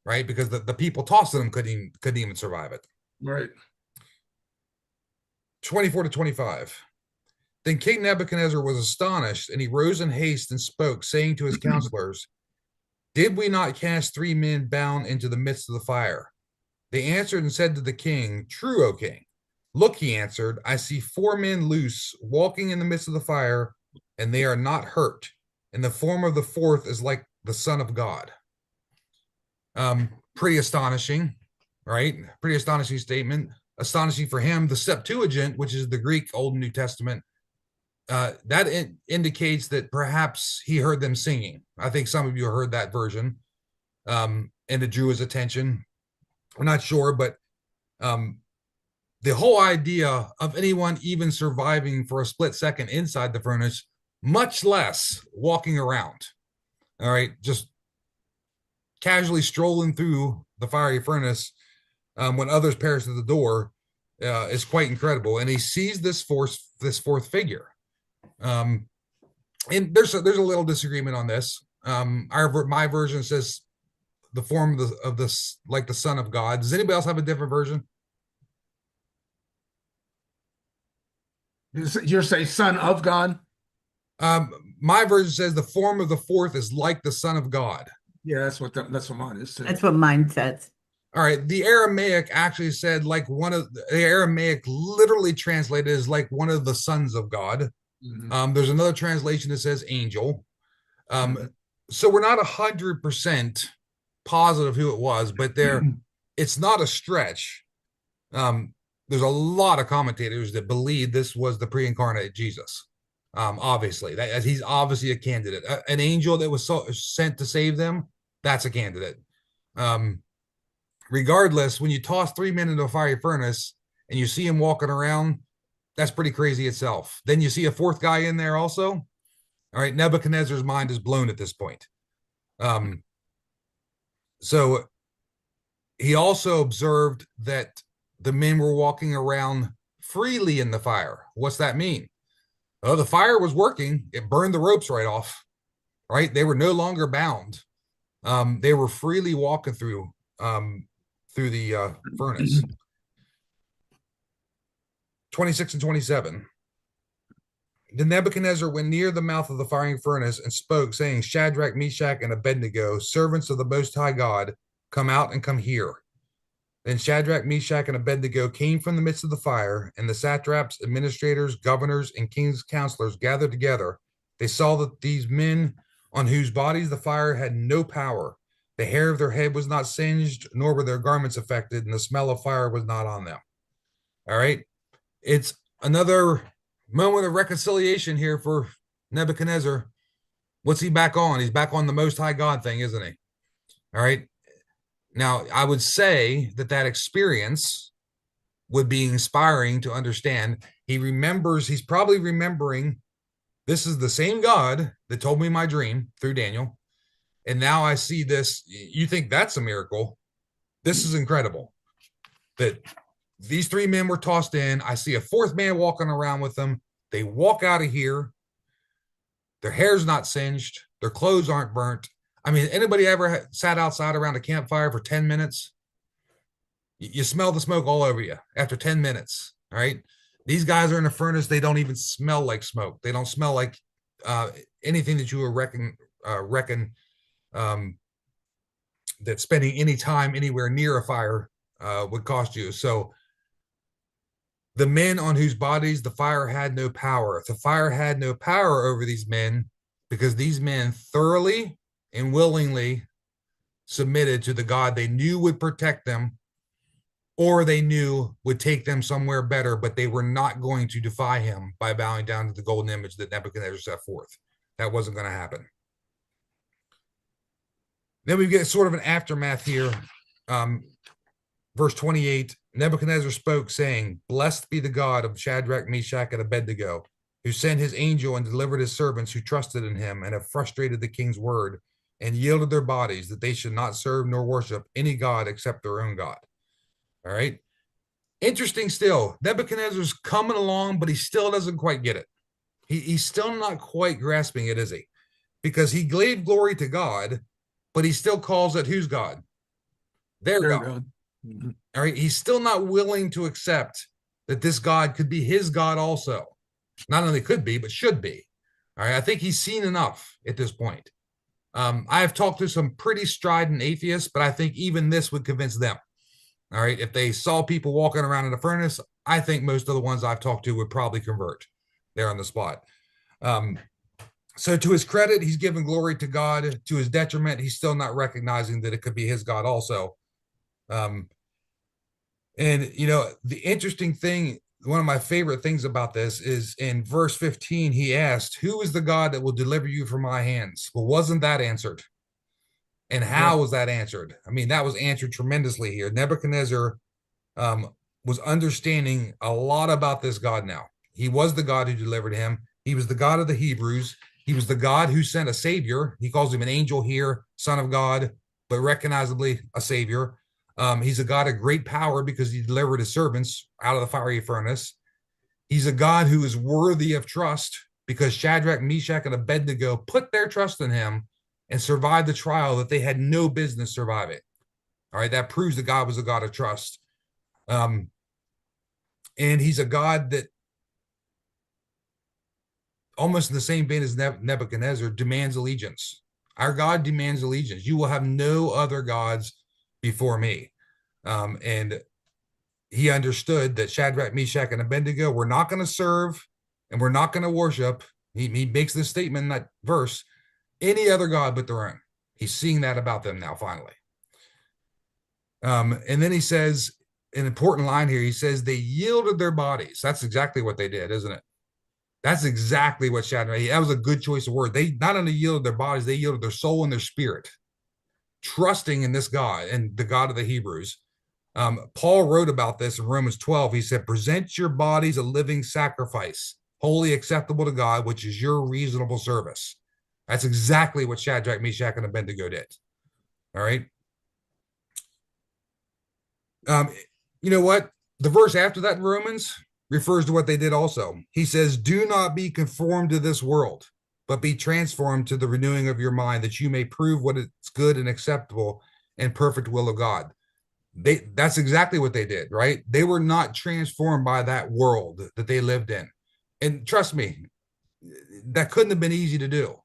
right? Because the people tossing them couldn't even survive it. Right. 24 to 25. Then King Nebuchadnezzar was astonished, and he rose in haste and spoke, saying to his counselors, Did we not cast 3 men bound into the midst of the fire? They answered and said to the king, True, O king. Look, he answered, I see 4 men loose, walking in the midst of the fire, and they are not hurt. And the form of the fourth is like the Son of God. Pretty astonishing, right? Pretty astonishing statement. Astonishing for him. The Septuagint, which is the Greek Old and New Testament, that indicates that perhaps he heard them singing. I think some of you heard that version, and it drew his attention. We're not sure, but the whole idea of anyone even surviving for a split second inside the furnace, much less walking around, all right, just casually strolling through the fiery furnace when others perish at the door, is quite incredible. And he sees this fourth figure. And there's a little disagreement on this. My version says the form of this like the Son of God. Does anybody else have a different version? You're saying Son of God? My version says the form of the fourth is like the Son of God. Yeah, that's what mine is too. That's what mine says. All right. The Aramaic actually said like the Aramaic literally translated as like one of the sons of God. There's another translation that says angel. So we're not 100% positive who it was, but it's not a stretch. There's a lot of commentators that believe this was the pre-incarnate Jesus. Obviously, that he's obviously a candidate. An angel that was sent to save them, that's a candidate. Regardless, when you toss 3 men into a fiery furnace and you see him walking around, that's pretty crazy itself. Then you see a 4th guy in there also. All right, Nebuchadnezzar's mind is blown at this point. So he also observed that the men were walking around freely in the fire. What's that mean? Oh, the fire was working. It burned the ropes right off, right? They were no longer bound. They were freely walking through the furnace. 26 and 27. Then Nebuchadnezzar went near the mouth of the firing furnace and spoke, saying, Shadrach, Meshach, and Abednego, servants of the Most High God, come out and come here. Then Shadrach, Meshach, and Abednego came from the midst of the fire, and the satraps, administrators, governors, and king's counselors gathered together. They saw that these men on whose bodies the fire had no power, the hair of their head was not singed, nor were their garments affected, and the smell of fire was not on them. All right. It's another moment of reconciliation here for Nebuchadnezzar. What's he back on? He's back on the Most High God thing, isn't he? All right. Now, I would say that experience would be inspiring to understand. He's probably remembering, this is the same God that told me my dream through Daniel. And now I see this. You think that's a miracle? This is incredible. That these 3 men were tossed in. I see a 4th man walking around with them. They walk out of here. Their hair's not singed. Their clothes aren't burnt. I mean, anybody ever sat outside around a campfire for 10 minutes? You smell the smoke all over you after 10 minutes, all right? These guys are in a furnace. They don't even smell like smoke. They don't smell like anything that you would reckon that spending any time anywhere near a fire would cost you. So the men on whose bodies the fire had no power. The fire had no power over these men because these men thoroughly and willingly submitted to the God they knew would protect them, or they knew would take them somewhere better, but they were not going to defy him by bowing down to the golden image that Nebuchadnezzar set forth. That wasn't going to happen. Then we get sort of an aftermath here. Verse 28, Nebuchadnezzar spoke, saying, Blessed be the God of Shadrach, Meshach, and Abednego, who sent his angel and delivered his servants who trusted in him and have frustrated the king's word and yielded their bodies that they should not serve nor worship any God except their own God. All right. Interesting still. Nebuchadnezzar's coming along, but he still doesn't quite get it. He's still not quite grasping it, is he? Because he gave glory to God, but he still calls it whose God? Their God. Mhm. All right. He's still not willing to accept that this God could be his God also. Not only could be, but should be. All right. I think he's seen enough at this point. I have talked to some pretty strident atheists, but I think even this would convince them. All right. If they saw people walking around in a furnace, I think most of the ones I've talked to would probably convert there on the spot. So to his credit, he's given glory to God. To his detriment, he's still not recognizing that it could be his God also. And, you know, the interesting thing, one of my favorite things about this is in verse 15, he asked, who is the God that will deliver you from my hands? Well, wasn't that answered? And how was that answered? I mean, that was answered tremendously here. Nebuchadnezzar was understanding a lot about this God now. He was the God who delivered him. He was the God of the Hebrews. He was the God who sent a savior. He calls him an angel here, son of God, but recognizably a savior. He's a God of great power because he delivered his servants out of the fiery furnace. He's a God who is worthy of trust because Shadrach, Meshach, and Abednego put their trust in him and survived the trial that they had no business surviving. All right, that proves that God was a God of trust. And he's a God that, almost in the same vein as Nebuchadnezzar, demands allegiance. Our God demands allegiance. You will have no other gods before me. And he understood that Shadrach, Meshach, and Abednego were not going to serve and we're not going to worship. He makes this statement in that verse, any other God but their own. He's seeing that about them now, finally. And then he says, an important line here, he says, they yielded their bodies. That's exactly what they did, isn't it? That's exactly what Shadrach, that was a good choice of word. They not only yielded their bodies, they yielded their soul and their spirit, trusting in this God and the God of the Hebrews. Paul wrote about this in Romans 12. He said, present your bodies a living sacrifice, wholly acceptable to God, which is your reasonable service. That's exactly what Shadrach, Meshach, and Abednego did. All right. You know what? The verse after that in Romans refers to what they did also. He says, do not be conformed to this world, but be transformed to the renewing of your mind, that you may prove what is good and acceptable and perfect will of God. That's exactly what they did, right? They were not transformed by that world that they lived in. And trust me, that couldn't have been easy to do.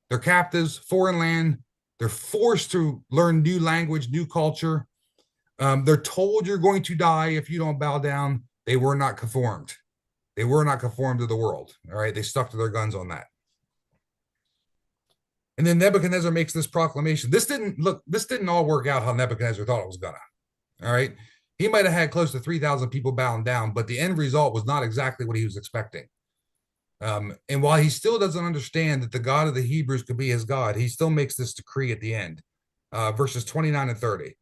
They're captives, foreign land. They're forced to learn new language, new culture. They're told you're going to die if you don't bow down. They were not conformed. They were not conformed to the world. All right. They stuck to their guns on that. And then Nebuchadnezzar makes this proclamation. This didn't all work out how Nebuchadnezzar thought it was gonna. All right. He might have had close to 3,000 people bowing down, but the end result was not exactly what he was expecting. And while he still doesn't understand that the God of the Hebrews could be his God, he still makes this decree at the end, verses 29 and 30.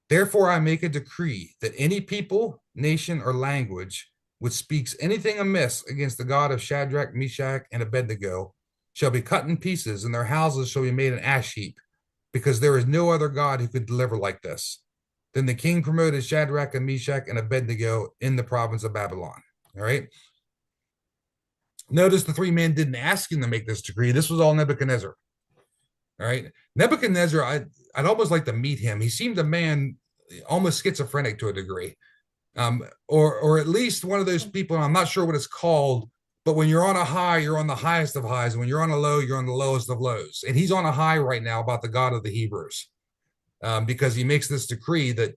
Therefore, I make a decree that any people, nation, or language which speaks anything amiss against the God of Shadrach, Meshach, and Abednego shall be cut in pieces, and their houses shall be made an ash heap, because there is no other God who could deliver like this. Then the king promoted Shadrach and Meshach and Abednego in the province of Babylon. All right. Notice the three men didn't ask him to make this decree. This was all Nebuchadnezzar. All right. Nebuchadnezzar, I'd almost like to meet him. He seemed a man almost schizophrenic to a degree. Or at least one of those people, I'm not sure what it's called, but when you're on a high, you're on the highest of highs. And when you're on a low, you're on the lowest of lows. And he's on a high right now about the God of the Hebrews, because he makes this decree that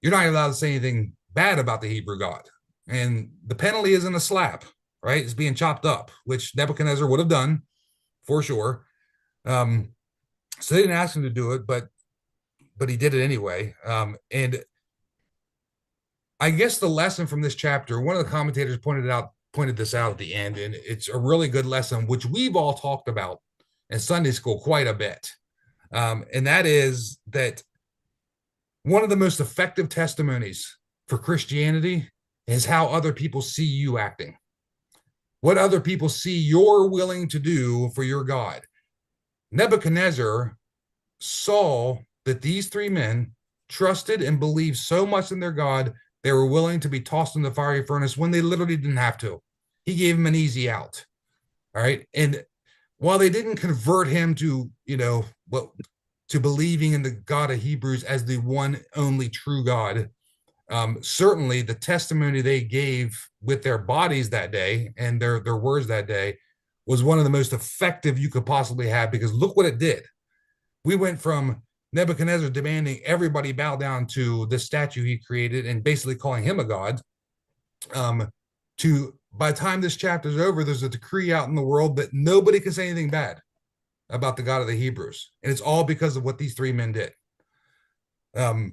you're not allowed to say anything bad about the Hebrew God. And the penalty isn't a slap, right? It's being chopped up, which Nebuchadnezzar would have done for sure. So they didn't ask him to do it, but he did it anyway. And I guess the lesson from this chapter, one of the commentators pointed this out at the end, and it's a really good lesson, which we've all talked about in Sunday school quite a bit. And that is that one of the most effective testimonies for Christianity is how other people see you acting, what other people see you're willing to do for your God. Nebuchadnezzar saw that these three men trusted and believed so much in their God, they were willing to be tossed in the fiery furnace when they literally didn't have to. He gave them an easy out. All right. And while they didn't convert him to, to believing in the God of Hebrews as the one only true God. Certainly the testimony they gave with their bodies that day and their words that day was one of the most effective you could possibly have, because look what it did. We went from Nebuchadnezzar demanding everybody bow down to this statue he created and basically calling him a god, to by the time this chapter is over, there's a decree out in the world that nobody can say anything bad about the God of the Hebrews. And it's all because of what these three men did. I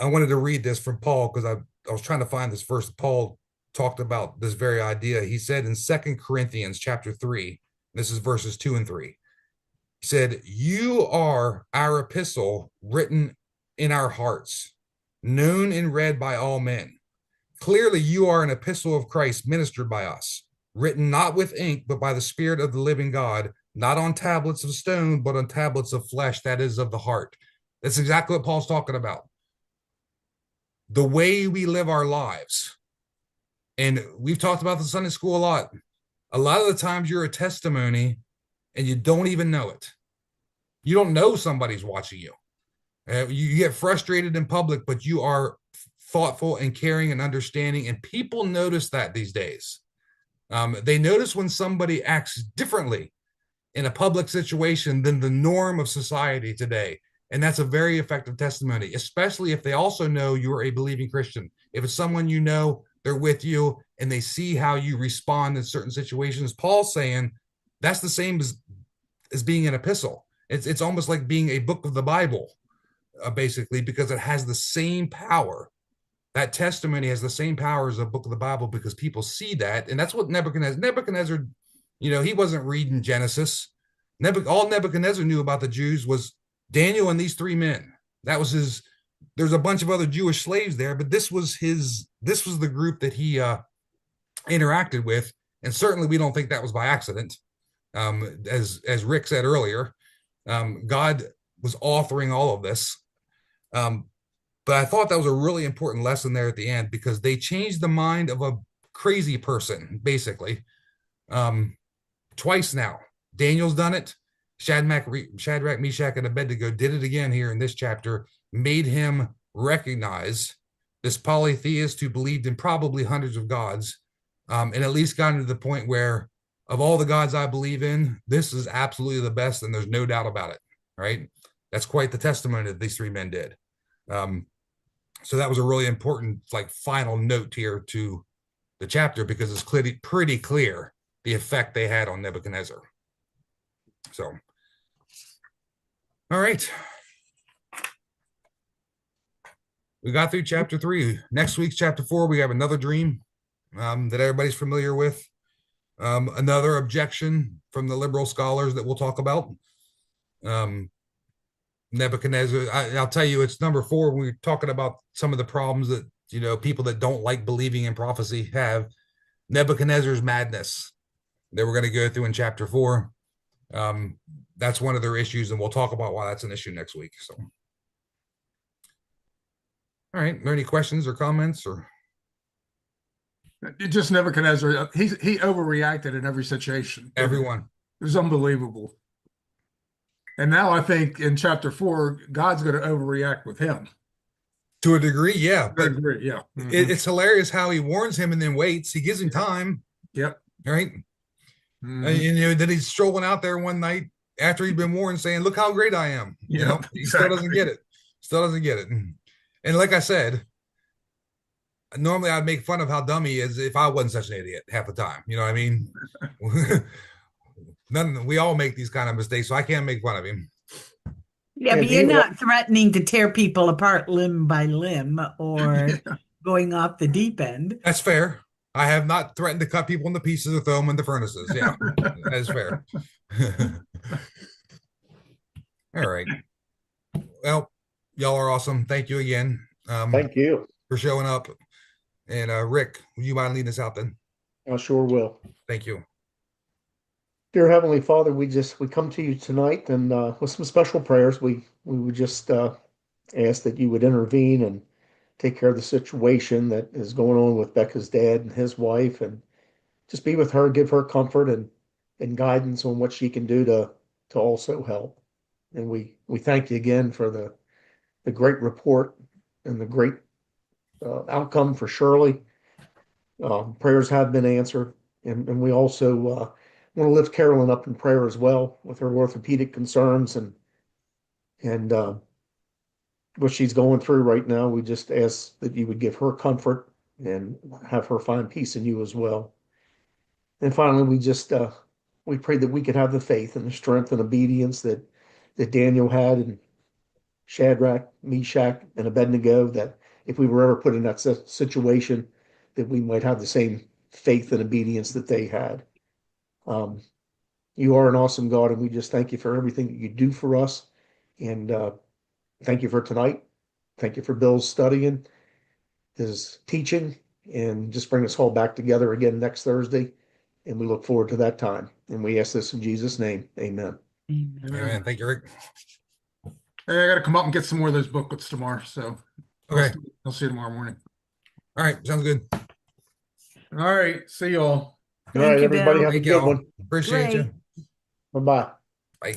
wanted to read this from Paul because I was trying to find this verse. Paul talked about this very idea. He said in 2 Corinthians chapter 3, this is verses 2 and 3. He said, "You are our epistle written in our hearts, known and read by all men. Clearly, you are an epistle of Christ ministered by us, written not with ink, but by the Spirit of the living God, not on tablets of stone, but on tablets of flesh, that is, of the heart." That's exactly what Paul's talking about. The way we live our lives. And we've talked about the Sunday school a lot. A lot of the times you're a testimony and you don't even know it. You don't know somebody's watching you. You get frustrated in public, but you are thoughtful and caring and understanding. And people notice that these days. They notice when somebody acts differently in a public situation than the norm of society today. And that's a very effective testimony, especially if they also know you're a believing Christian. If it's someone you know, they're with you, and they see how you respond in certain situations. Paul's saying that's the same as being an epistle. It's almost like being a book of the Bible, basically, because it has the same power. That testimony has the same power as a book of the Bible because people see that. And that's what Nebuchadnezzar, he wasn't reading Genesis. All Nebuchadnezzar knew about the Jews was Daniel and these three men. That was his. There's a bunch of other Jewish slaves there, but this was the group that he interacted with. And certainly we don't think that was by accident. As Rick said earlier, God was authoring all of this. But I thought that was a really important lesson there at the end, because they changed the mind of a crazy person, basically. Twice now. Daniel's done it. Shadrach, Meshach, and Abednego did it again here in this chapter, made him recognize this polytheist who believed in probably hundreds of gods, and at least got to the point where, of all the gods I believe in, this is absolutely the best, and there's no doubt about it, right? That's quite the testimony that these three men did. So that was a really important, final note here to the chapter, because it's pretty clear the effect they had on Nebuchadnezzar. So, all right. We got through chapter 3. Next week's chapter 4, we have another dream that everybody's familiar with. Another objection from the liberal scholars that we'll talk about. Nebuchadnezzar, I'll tell you, it's number 4 when we're talking about some of the problems that, people that don't like believing in prophecy have. Nebuchadnezzar's madness that we're going to go through in chapter 4. That's one of their issues, and we'll talk about why that's an issue next week. So, all right, are there any questions or comments? Or It just Nebuchadnezzar, he overreacted in every situation. Everyone. It was unbelievable. And now I think in chapter 4, God's going to overreact with him. To a degree, yeah. To a degree, yeah. Mm-hmm. It's hilarious how he warns him and then waits. He gives him time. Yep. Right? Mm-hmm. Then he's strolling out there one night after he's been warned, saying, "Look how great I am." He exactly. Still doesn't get it. And like I said, normally I'd make fun of how dumb he is if I wasn't such an idiot half the time. You know what I mean? We all make these kind of mistakes, so I can't make fun of him. Yeah, but you're not threatening to tear people apart limb by limb or going off the deep end. That's fair. I have not threatened to cut people into pieces or throw them in the furnaces. Yeah, that is fair. All right. Well, y'all are awesome. Thank you again. Thank you for showing up. And Rick, would you mind leading us out then? I sure will. Thank you. Dear Heavenly Father, we come to you tonight, and with some special prayers. We would just ask that you would intervene and take care of the situation that is going on with Becca's dad and his wife, and just be with her, give her comfort and guidance on what she can do to also help. And we thank you again for the great report and the great outcome for Shirley. Prayers have been answered. And we also want to lift Carolyn up in prayer as well with her orthopedic concerns and what she's going through right now. We just ask that you would give her comfort and have her find peace in you as well. And finally, we pray that we could have the faith and the strength and obedience that Daniel had and Shadrach, Meshach, and Abednego, that if we were ever put in that situation, that we might have the same faith and obedience that they had. You are an awesome God, and we just thank you for everything that you do for us. And thank you for tonight. Thank you for Bill's studying, his teaching, and just bring us all back together again next Thursday. And we look forward to that time. And we ask this in Jesus' name. Amen. Amen. Amen. Thank you, Rick. Hey, I got to come up and get some more of those booklets tomorrow. So Okay. I'll see you tomorrow morning. All right. Sounds good. All right. See y'all. All right, you, everybody, Bill. have a Thank good y'all. one. Appreciate Great. you. Bye-bye. Bye.